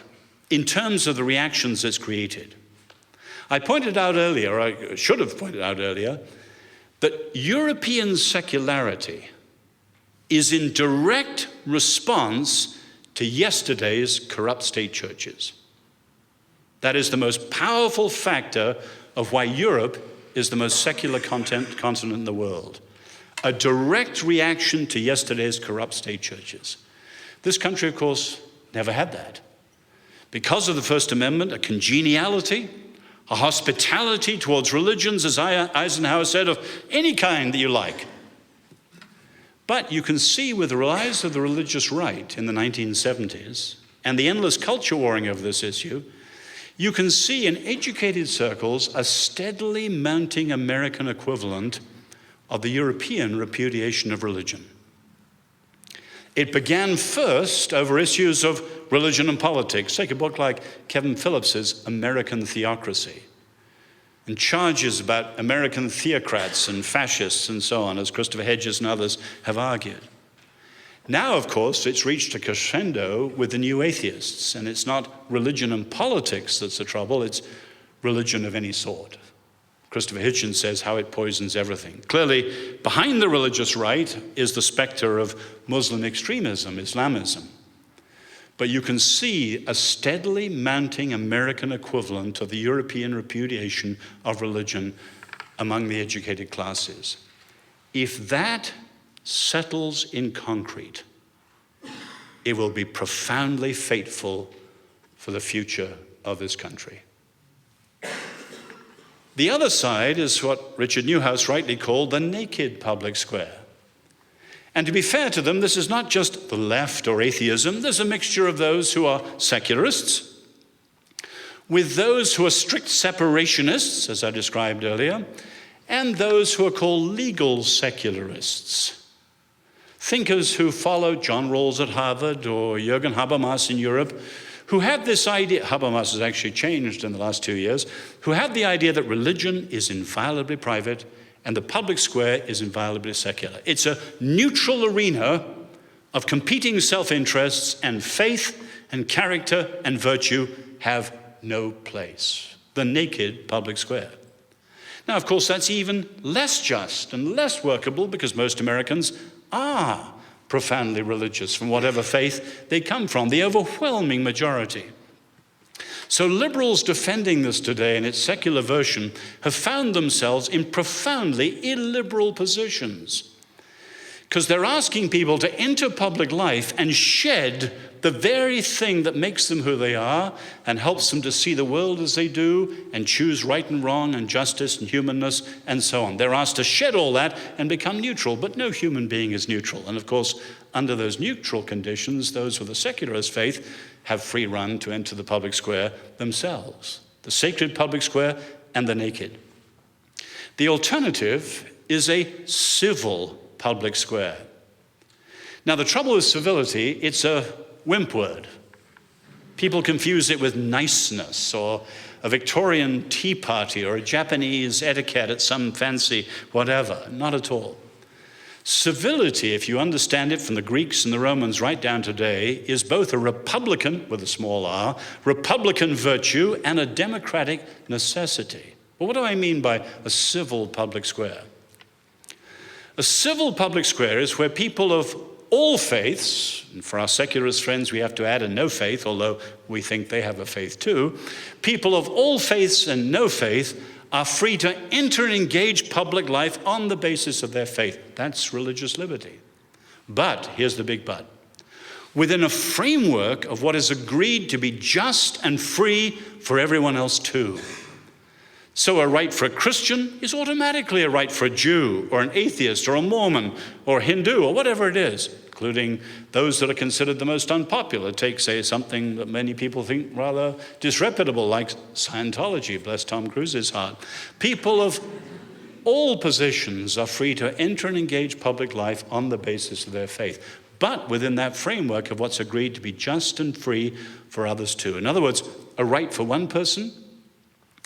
in terms of the reactions it's created, I pointed out earlier, I should have pointed out earlier, that European secularity is in direct response to yesterday's corrupt state churches. That is the most powerful factor of why Europe is the most secular continent in the world. A direct reaction to yesterday's corrupt state churches. This country, of course, never had that. Because of the First Amendment, a congeniality, a hospitality towards religions, as Eisenhower said, of any kind that you like. But you can see with the rise of the religious right in the 1970s and the endless culture warring over this issue, you can see in educated circles a steadily mounting American equivalent of the European repudiation of religion. It began first over issues of religion and politics. Take a book like Kevin Phillips's American Theocracy, and charges about American theocrats and fascists and so on, as Christopher Hedges and others have argued. Now, of course, it's reached a crescendo with the new atheists, and it's not religion and politics that's the trouble, it's religion of any sort. Christopher Hitchens says how it poisons everything. Clearly, behind the religious right is the specter of Muslim extremism, Islamism. But you can see a steadily mounting American equivalent of the European repudiation of religion among the educated classes. If that settles in concrete, it will be profoundly fateful for the future of this country. The other side is what Richard Newhouse rightly called the naked public square. And to be fair to them, this is not just the left or atheism. There's a mixture of those who are secularists, with those who are strict separationists, as I described earlier, and those who are called legal secularists. Thinkers who follow John Rawls at Harvard or Jürgen Habermas in Europe, who had this idea, Habermas has actually changed in the last 2 years, who had the idea that religion is inviolably private and the public square is inviolably secular. It's a neutral arena of competing self-interests, and faith and character and virtue have no place. The naked public square. Now, of course, that's even less just and less workable because most Americans are profoundly religious from whatever faith they come from, the overwhelming majority. So liberals defending this today in its secular version have found themselves in profoundly illiberal positions, because they're asking people to enter public life and shed the very thing that makes them who they are and helps them to see the world as they do and choose right and wrong and justice and humanness and so on. They're asked to shed all that and become neutral, but no human being is neutral. And of course, under those neutral conditions, those with a secularist faith have free run to enter the public square themselves, the sacred public square and the naked. The alternative is a civil public square. Now, the trouble with civility, it's a wimp word. People confuse it with niceness or a Victorian tea party or a Japanese etiquette at some fancy whatever. Not at all. Civility, if you understand it from the Greeks and the Romans right down today, is both a republican, with a small r, republican virtue and a democratic necessity. Well, what do I mean by a civil public square? A civil public square is where people of all faiths, and for our secularist friends we have to add a no faith, although we think they have a faith too, people of all faiths and no faith are free to enter and engage public life on the basis of their faith. That's religious liberty. But, here's the big but, within a framework of what is agreed to be just and free for everyone else too. So a right for a Christian is automatically a right for a Jew or an atheist or a Mormon or a Hindu or whatever it is, including those that are considered the most unpopular. Take, say, something that many people think rather disreputable, like Scientology, bless Tom Cruise's heart. People of all positions are free to enter and engage public life on the basis of their faith, but within that framework of what's agreed to be just and free for others too. In other words, a right for one person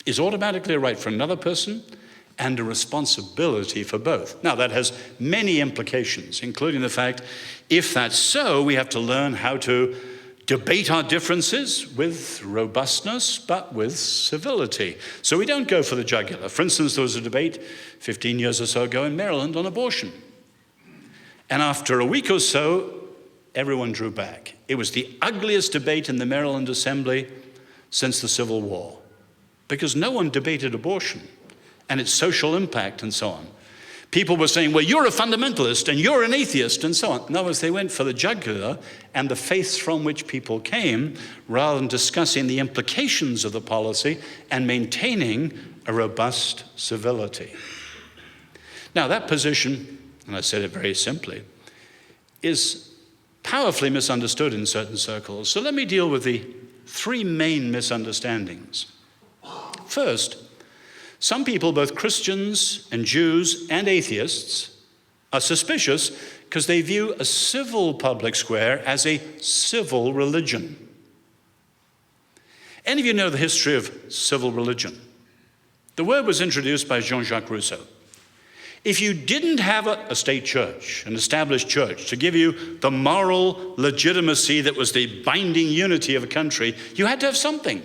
is automatically a right for another person and a responsibility for both. Now, that has many implications, including the fact, if that's so, we have to learn how to debate our differences with robustness, but with civility. So we don't go for the jugular. For instance, there was a debate 15 years or so ago in Maryland on abortion. And after a week or so, everyone drew back. It was the ugliest debate in the Maryland Assembly since the Civil War, because no one debated abortion and its social impact and so on. People were saying, well, you're a fundamentalist and you're an atheist and so on. In other words, they went for the jugular and the faiths from which people came, rather than discussing the implications of the policy and maintaining a robust civility. Now, that position, and I said it very simply, is powerfully misunderstood in certain circles. So let me deal with the three main misunderstandings. First, some people, both Christians and Jews and atheists, are suspicious because they view a civil public square as a civil religion. Any of you know the history of civil religion? The word was introduced by Jean-Jacques Rousseau. If you didn't have a state church, an established church, to give you the moral legitimacy that was the binding unity of a country, you had to have something.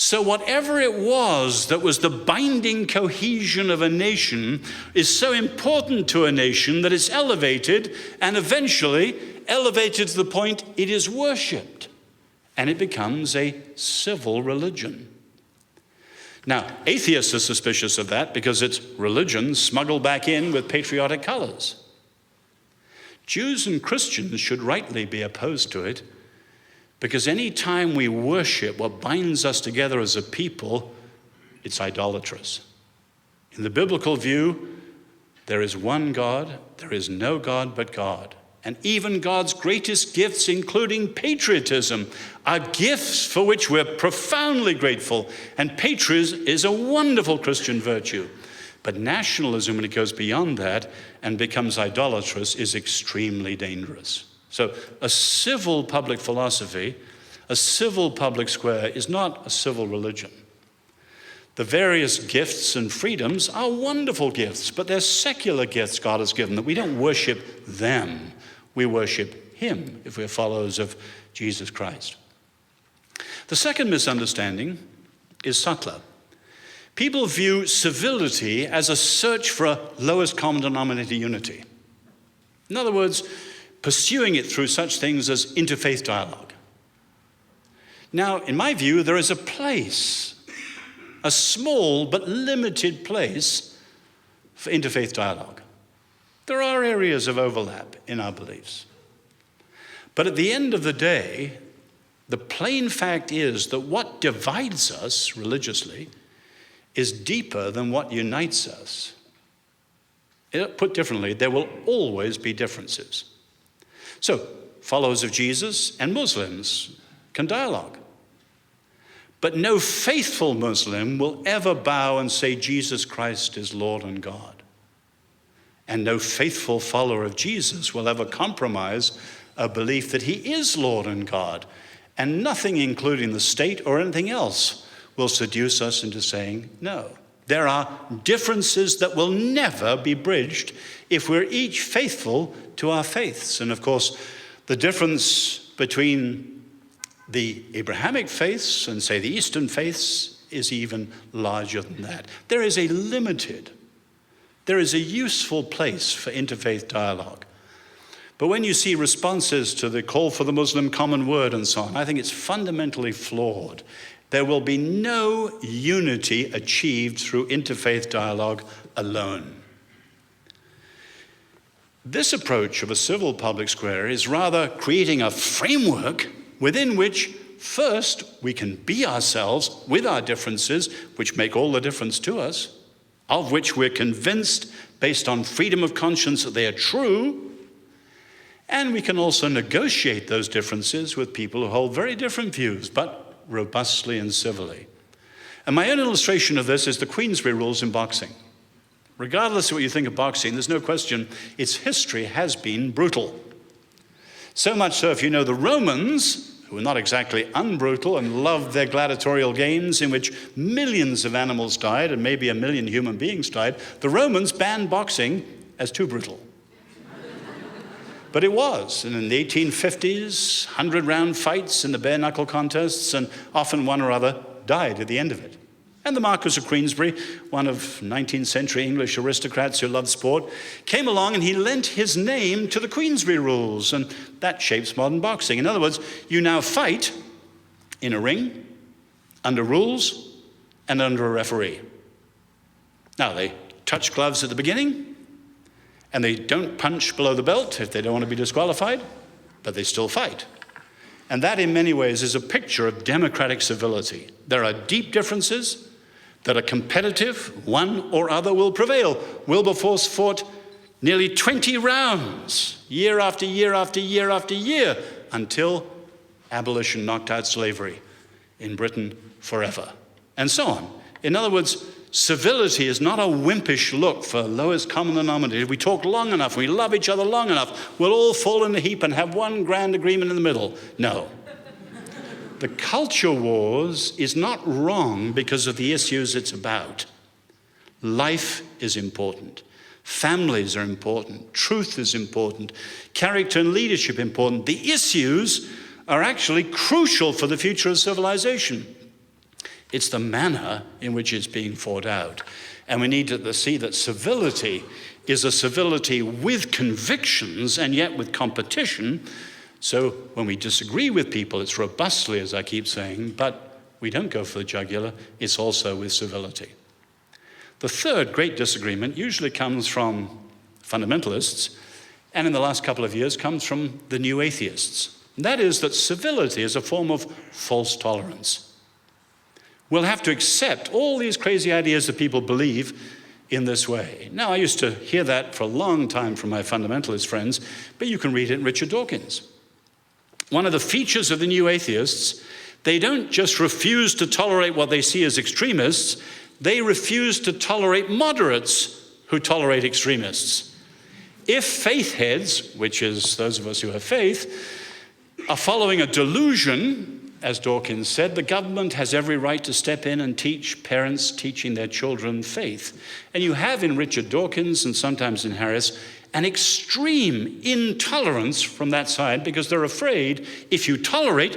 So whatever it was that was the binding cohesion of a nation is so important to a nation that it's elevated, and eventually elevated to the point it is worshipped, and it becomes a civil religion. Now, atheists are suspicious of that because it's religion smuggled back in with patriotic colors. Jews and Christians should rightly be opposed to it, because any time we worship what binds us together as a people, it's idolatrous. In the biblical view, there is one God, there is no God but God. And even God's greatest gifts, including patriotism, are gifts for which we're profoundly grateful. And patriotism is a wonderful Christian virtue. But nationalism, when it goes beyond that and becomes idolatrous, is extremely dangerous. So a civil public philosophy, a civil public square, is not a civil religion. The various gifts and freedoms are wonderful gifts, but they're secular gifts God has given, that we don't worship them. We worship Him if we're followers of Jesus Christ. The second misunderstanding is subtler. People view civility as a search for a lowest common denominator unity. In other words, pursuing it through such things as interfaith dialogue. Now, in my view, there is a place, a small but limited place for interfaith dialogue. There are areas of overlap in our beliefs. But at the end of the day, the plain fact is that what divides us religiously is deeper than what unites us. Put differently, there will always be differences. So, followers of Jesus and Muslims can dialogue. But no faithful Muslim will ever bow and say Jesus Christ is Lord and God. And no faithful follower of Jesus will ever compromise a belief that he is Lord and God. And nothing, including the state or anything else, will seduce us into saying no. There are differences that will never be bridged if we're each faithful to our faiths. And of course, the difference between the Abrahamic faiths and, say, the Eastern faiths is even larger than that. There is a useful place for interfaith dialogue. But when you see responses to the call for the Muslim common word and so on, I think it's fundamentally flawed. There will be no unity achieved through interfaith dialogue alone. This approach of a civil public square is rather creating a framework within which, first, we can be ourselves with our differences, which make all the difference to us, of which we're convinced, based on freedom of conscience, that they are true. And we can also negotiate those differences with people who hold very different views, but robustly and civilly. And my own illustration of this is the Queensberry rules in boxing. Regardless of what you think of boxing, there's no question its history has been brutal. So much so, if you know the Romans, who were not exactly unbrutal and loved their gladiatorial games in which millions of animals died and maybe 1 million human beings died, the Romans banned boxing as too brutal. But it was, and in the 1850s, 100-round fights in the bare-knuckle contests, and often one or other died at the end of it. And the Marquis of Queensberry, one of 19th century English aristocrats who loved sport, came along and he lent his name to the Queensberry rules, and that shapes modern boxing. In other words, you now fight in a ring, under rules, and under a referee. Now, they touch gloves at the beginning, and they don't punch below the belt if they don't want to be disqualified, but they still fight. And that, in many ways, is a picture of democratic civility. There are deep differences that are competitive. One or other will prevail. Wilberforce fought nearly 20 rounds, year after year after year after year, until abolition knocked out slavery in Britain forever, and so on. In other words, civility is not a wimpish look for lowest common denominator. If we talk long enough, we love each other long enough, we'll all fall in a heap and have one grand agreement in the middle. No. The culture wars is not wrong because of the issues it's about. Life is important. Families are important. Truth is important. Character and leadership important. The issues are actually crucial for the future of civilization. It's the manner in which it's being fought out. And we need to see that civility is a civility with convictions and yet with competition. So when we disagree with people, it's robustly, as I keep saying, but we don't go for the jugular. It's also with civility. The third great disagreement usually comes from fundamentalists, and in the last couple of years comes from the new atheists. And that is that civility is a form of false tolerance. We'll have to accept all these crazy ideas that people believe in this way. Now, I used to hear that for a long time from my fundamentalist friends, but you can read it in Richard Dawkins. One of the features of the new atheists, they don't just refuse to tolerate what they see as extremists, they refuse to tolerate moderates who tolerate extremists. If faith heads, which is those of us who have faith, are following a delusion, as Dawkins said, the government has every right to step in and teach parents teaching their children faith. And you have in Richard Dawkins and sometimes in Harris an extreme intolerance from that side because they're afraid if you tolerate,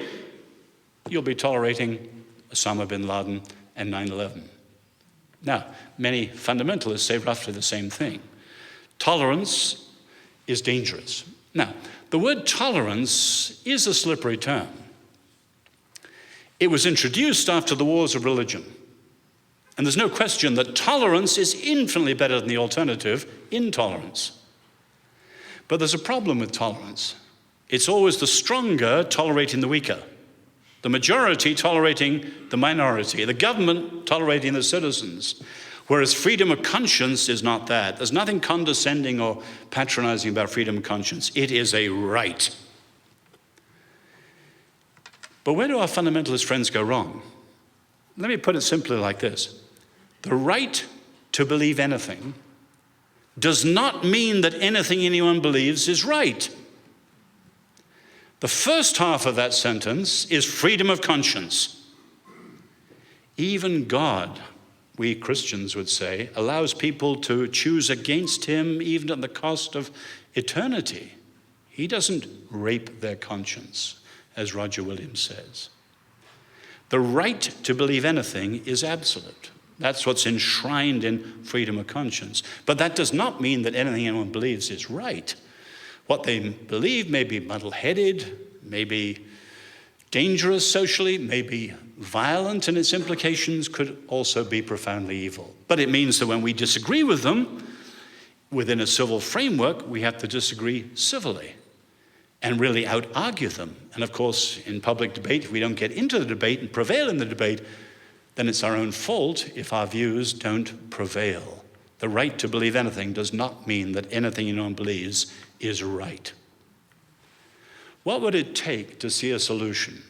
you'll be tolerating Osama bin Laden and 9/11. Now, many fundamentalists say roughly the same thing. Tolerance is dangerous. Now, the word tolerance is a slippery term. It was introduced after the wars of religion. And there's no question that tolerance is infinitely better than the alternative, intolerance. But there's a problem with tolerance. It's always the stronger tolerating the weaker, the majority tolerating the minority, the government tolerating the citizens, whereas freedom of conscience is not that. There's nothing condescending or patronizing about freedom of conscience. It is a right. But where do our fundamentalist friends go wrong? Let me put it simply like this. The right to believe anything does not mean that anything anyone believes is right. The first half of that sentence is freedom of conscience. Even God, we Christians would say, allows people to choose against him even at the cost of eternity. He doesn't rape their conscience, as Roger Williams says. The right to believe anything is absolute. That's what's enshrined in freedom of conscience. But that does not mean that anything anyone believes is right. What they believe may be muddle-headed, may be dangerous socially, may be violent, and its implications could also be profoundly evil. But it means that when we disagree with them, within a civil framework, we have to disagree civilly and really out-argue them. And of course, in public debate, if we don't get into the debate and prevail in the debate, then it's our own fault if our views don't prevail. The right to believe anything does not mean that anything anyone believes is right. What would it take to see a solution?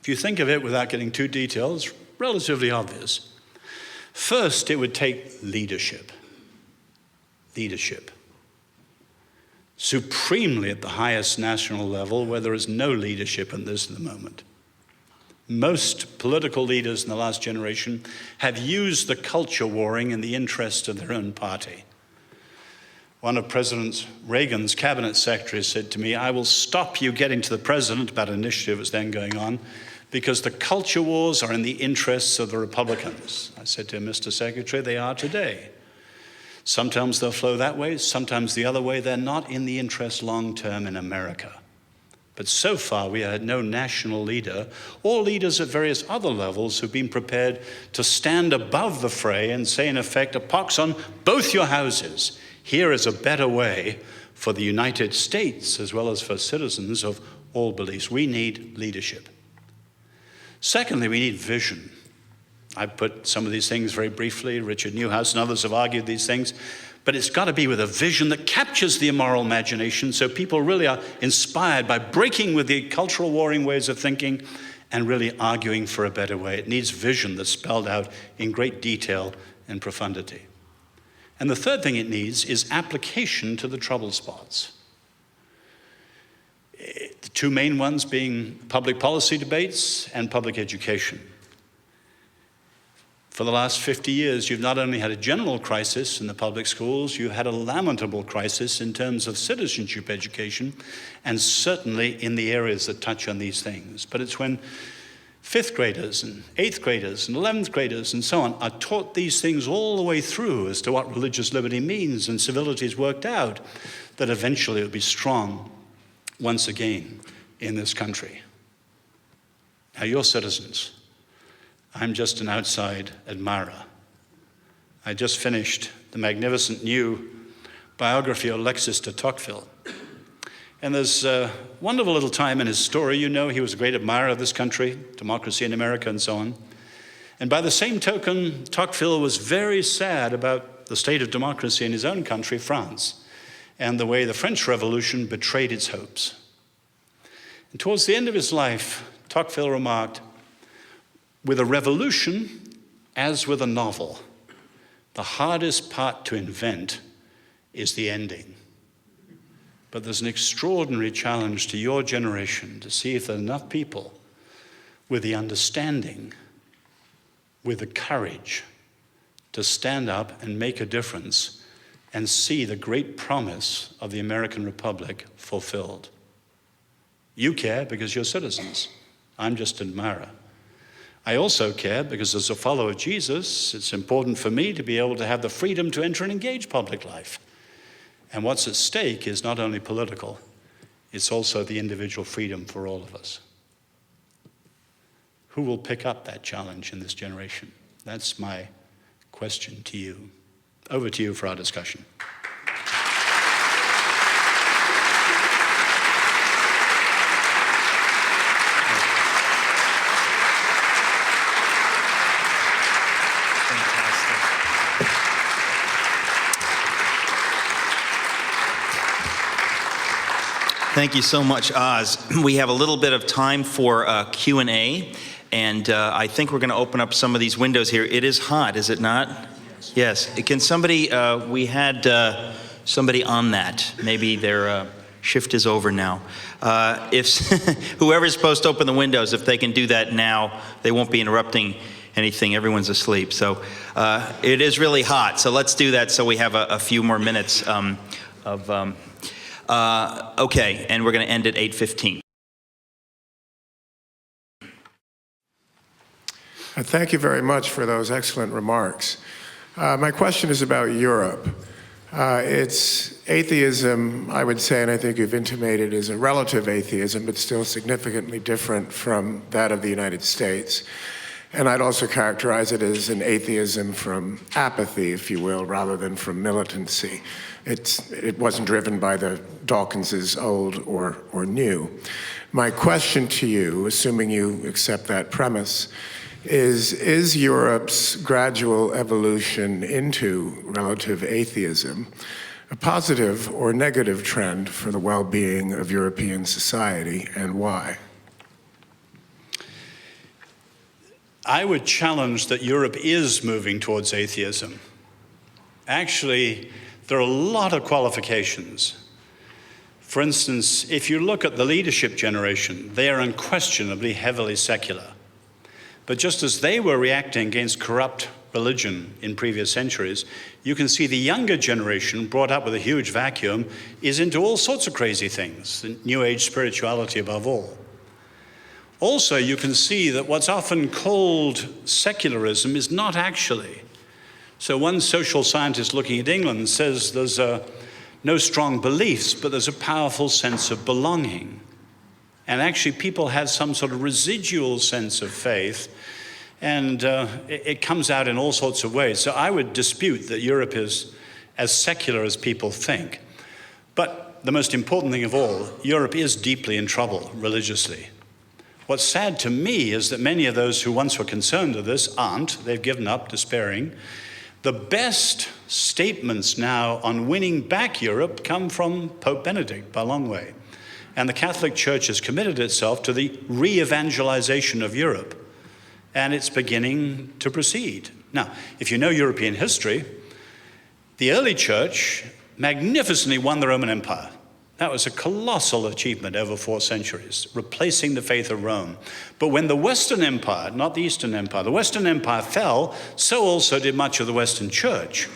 If you think of it without getting too detailed, it's relatively obvious. First, it would take leadership. Leadership. Supremely at the highest national level, where there is no leadership in this at the moment. Most political leaders in the last generation have used the culture warring in the interest of their own party. One of President Reagan's cabinet secretaries said to me, "I will stop you getting to the president," about an initiative that was then going on, "because the culture wars are in the interests of the Republicans." I said to him, "Mr. Secretary, they are today. Sometimes they'll flow that way, sometimes the other way. They're not in the interest long-term in America." But so far, we had no national leader or leaders at various other levels who've been prepared to stand above the fray and say, in effect, "A pox on both your houses. Here is a better way for the United States as well as for citizens of all beliefs." We need leadership. Secondly, we need vision. I've put some of these things very briefly. Richard Newhouse and others have argued these things. But it's got to be with a vision that captures the immoral imagination so people really are inspired by breaking with the cultural warring ways of thinking and really arguing for a better way. It needs vision that's spelled out in great detail and profundity. And the third thing it needs is application to the trouble spots. The two main ones being public policy debates and public education. For the last 50 years, you've not only had a general crisis in the public schools, you've had a lamentable crisis in terms of citizenship education, and certainly in the areas that touch on these things. But it's when 5th graders and 8th graders and 11th graders and so on are taught these things all the way through as to what religious liberty means and civility is worked out, that eventually it will be strong once again in this country. Now, you're citizens. I'm just an outside admirer. I just finished the magnificent new biography of Alexis de Tocqueville. And there's a wonderful little time in his story. You know, he was a great admirer of this country, democracy in America and so on. And by the same token, Tocqueville was very sad about the state of democracy in his own country, France, and the way the French Revolution betrayed its hopes. And towards the end of his life, Tocqueville remarked, "With a revolution, as with a novel, the hardest part to invent is the ending. But there's an extraordinary challenge to your generation to see if there are enough people with the understanding, with the courage to stand up and make a difference and see the great promise of the American Republic fulfilled." You care because you're citizens. I'm just an admirer. I also care because as a follower of Jesus, it's important for me to be able to have the freedom to enter and engage public life. And what's at stake is not only political, it's also the individual freedom for all of us. Who will pick up that challenge in this generation? That's my question to you. Over to you for our discussion. Thank you so much, Oz. We have a little bit of time for Q&A, and I think we're going to open up some of these windows here. It is hot, is it not? Yes. Can somebody, we had somebody on that. Maybe their shift is over now. If whoever's supposed to open the windows, if they can do that now, they won't be interrupting anything. Everyone's asleep. So it is really hot, so let's do that so we have a few more minutes okay, and we're going to end at 8:15. Thank you very much for those excellent remarks. My question is about Europe. It's atheism, I would say, and I think you've intimated, is a relative atheism, but still significantly different from that of the United States. And I'd also characterize it as an atheism from apathy, if you will, rather than from militancy. It wasn't driven by the Dawkinses old or new. My question to you, assuming you accept that premise, is Europe's gradual evolution into relative atheism a positive or negative trend for the well-being of European society, and why? I would challenge that Europe is moving towards atheism. Actually, there are a lot of qualifications. For instance, if you look at the leadership generation, they are unquestionably heavily secular. But just as they were reacting against corrupt religion in previous centuries, you can see the younger generation, brought up with a huge vacuum, is into all sorts of crazy things, New Age spirituality above all. Also, you can see that what's often called secularism is not actually. So one social scientist looking at England says there's no strong beliefs, but there's a powerful sense of belonging. And actually people have some sort of residual sense of faith, and it comes out in all sorts of ways. So I would dispute that Europe is as secular as people think. But the most important thing of all, Europe is deeply in trouble religiously. What's sad to me is that many of those who once were concerned with this aren't. They've given up, despairing. The best statements now on winning back Europe come from Pope Benedict by a long way. And the Catholic Church has committed itself to the re-evangelization of Europe. And it's beginning to proceed. Now, if you know European history, the early church magnificently won the Roman Empire. That was a colossal achievement over 4 centuries, replacing the faith of Rome. But when the Western Empire, not the Eastern Empire, the Western Empire fell, so also did much of the Western Church.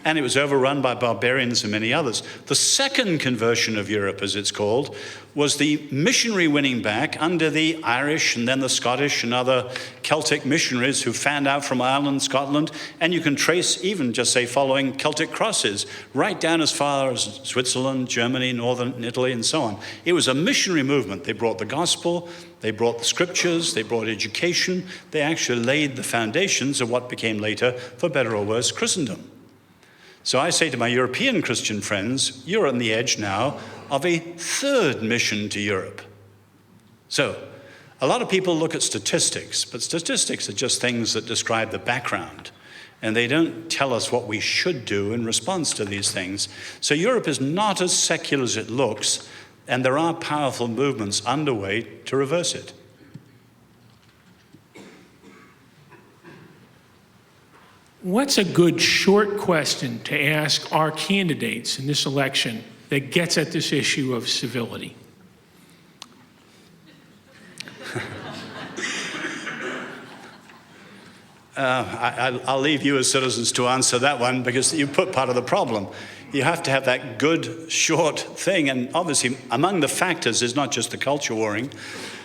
And it was overrun by barbarians and many others. The second conversion of Europe, as it's called, was the missionary winning back under the Irish and then the Scottish and other Celtic missionaries who fanned out from Ireland, Scotland, and you can trace even just say following Celtic crosses right down as far as Switzerland, Germany, northern Italy, and so on. It was a missionary movement. They brought the gospel, they brought the scriptures, they brought education. They actually laid the foundations of what became later, for better or worse, Christendom. So I say to my European Christian friends, you're on the edge now of a third mission to Europe. So a lot of people look at statistics, but statistics are just things that describe the background, and they don't tell us what we should do in response to these things. So Europe is not as secular as it looks, and there are powerful movements underway to reverse it. What's a good short question to ask our candidates in this election that gets at this issue of civility? I'll leave you as citizens to answer that one, because you put part of the problem. You have to have that good, short thing. And obviously, among the factors is not just the culture warring,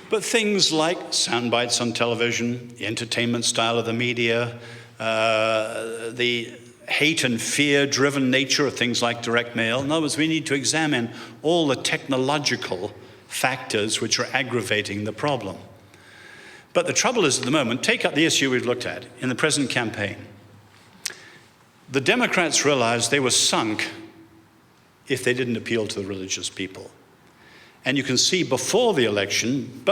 but things like sound bites on television, the entertainment style of the media, the hate and fear-driven nature of things like direct mail. In other words, we need to examine all the technological factors which are aggravating the problem. But the trouble is, at the moment, take up the issue we've looked at in the present campaign. The Democrats realized they were sunk if they didn't appeal to the religious people. And you can see before the election,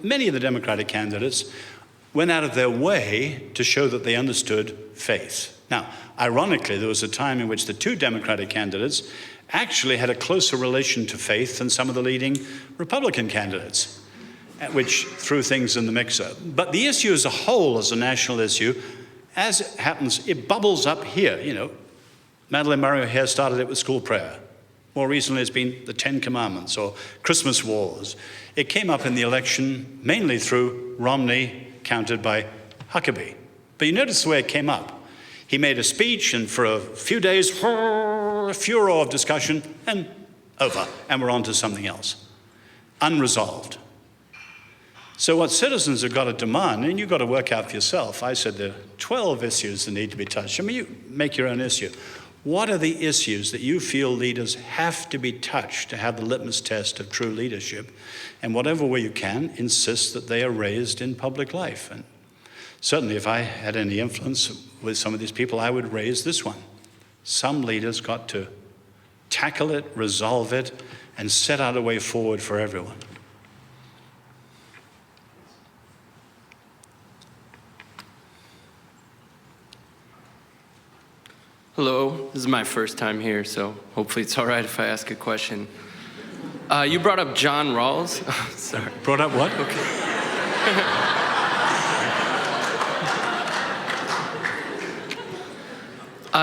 many of the Democratic candidates went out of their way to show that they understood faith. Now, ironically, there was a time in which the two Democratic candidates actually had a closer relation to faith than some of the leading Republican candidates, which threw things in the mixer. But the issue as a whole, as a national issue, as it happens, it bubbles up here. You know, Madeleine Murray O'Hair started it with school prayer. More recently, it's been the Ten Commandments or Christmas wars. It came up in the election mainly through Romney, countered by Huckabee. But you notice the way it came up. He made a speech, and for a few days, a furor of discussion, and over, and we're on to something else. Unresolved. So what citizens have got to demand, and you've got to work out for yourself, I said there are 12 issues that need to be touched. I mean, you make your own issue. What are the issues that you feel leaders have to be touched to have the litmus test of true leadership? And whatever way you can, insist that they are raised in public life. And certainly if I had any influence with some of these people, I would raise this one. Some leaders got to tackle it, resolve it, and set out a way forward for everyone. Hello, this is my first time here, so hopefully it's all right if I ask a question. You brought up John Rawls. Sorry. Brought up what? Okay.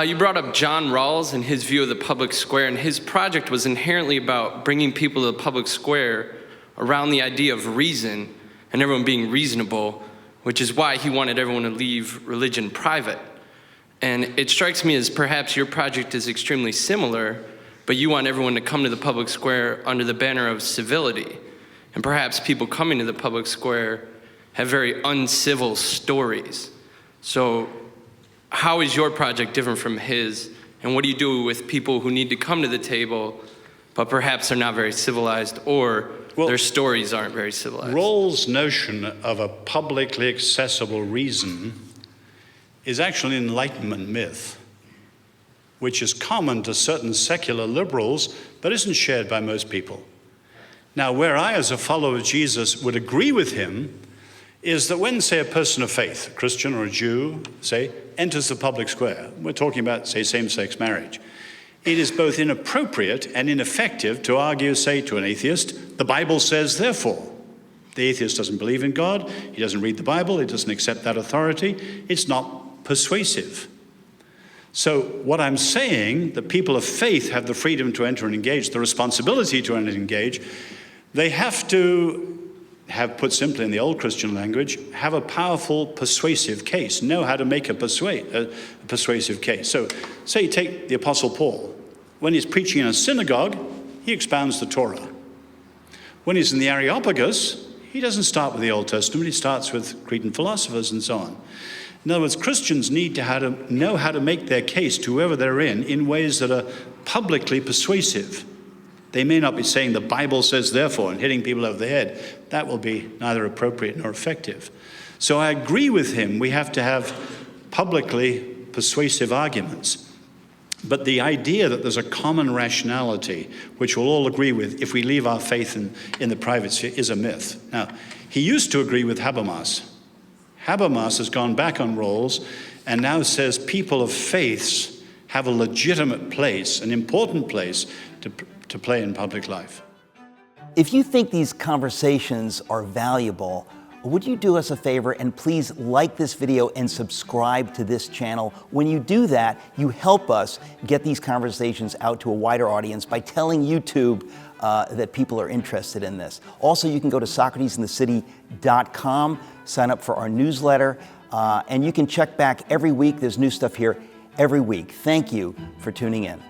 You brought up John Rawls and his view of the public square, and his project was inherently about bringing people to the public square around the idea of reason and everyone being reasonable, which is why he wanted everyone to leave religion private. And it strikes me as perhaps your project is extremely similar, but you want everyone to come to the public square under the banner of civility. And perhaps people coming to the public square have very uncivil stories. So how is your project different from his? And what do you do with people who need to come to the table, but perhaps are not very civilized, or their stories aren't very civilized? Rawls' notion of a publicly accessible reason is actually an Enlightenment myth, which is common to certain secular liberals, but isn't shared by most people. Now, where I, as a follower of Jesus, would agree with him is that when, say, a person of faith, a Christian or a Jew, say, enters the public square, we're talking about, say, same-sex marriage, it is both inappropriate and ineffective to argue, say, to an atheist, the Bible says, therefore. The atheist doesn't believe in God, he doesn't read the Bible, he doesn't accept that authority, it's not persuasive. So what I'm saying, that people of faith have the freedom to enter and engage, the responsibility to enter and engage, they have to have, put simply in the old Christian language, have a powerful persuasive case, know how to make a persuasive case. So say you take the Apostle Paul. When he's preaching in a synagogue, he expounds the Torah. When he's in the Areopagus, he doesn't start with the Old Testament, he starts with Cretan philosophers and so on. In other words, Christians need to know how to make their case to whoever they're in ways that are publicly persuasive. They may not be saying the Bible says therefore and hitting people over the head. That will be neither appropriate nor effective. So I agree with him. We have to have publicly persuasive arguments. But the idea that there's a common rationality, which we'll all agree with if we leave our faith in the private sphere, is a myth. Now, he used to agree with Habermas. Habermas has gone back on Rawls and now says people of faiths have a legitimate place, an important place to play in public life. If you think these conversations are valuable, would you do us a favor and please like this video and subscribe to this channel? When you do that, you help us get these conversations out to a wider audience by telling YouTube that people are interested in this. Also, you can go to SocratesInTheCity.com, sign up for our newsletter, and you can check back every week. There's new stuff here every week. Thank you for tuning in.